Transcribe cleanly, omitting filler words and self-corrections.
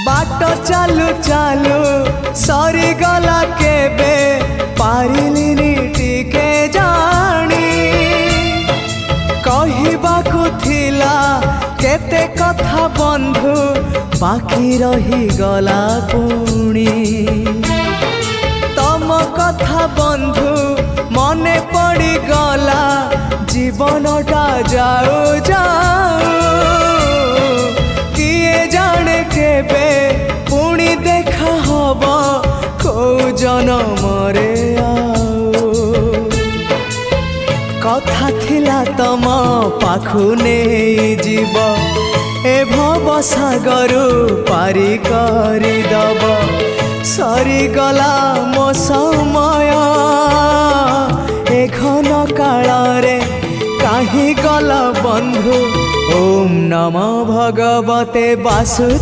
बाट चालू चालू सरीगला केबे पारिलिनी टिके जानी कहिबाकु थिला केते कथा बंधु बाकी रही गला पुणी तम कथा बंधु मने पड़ी गला जीवनटा जाऊ जाऊ किए जाने केबे पुणी देखा हब को जनमरे आऊ कथा थिला तम पाखु नहीं जीव ए भव सागरु पारी करी दब सरीगला मो समय ए घन काल रे काहे गल बंधु। ओम नमो भगवते वासु।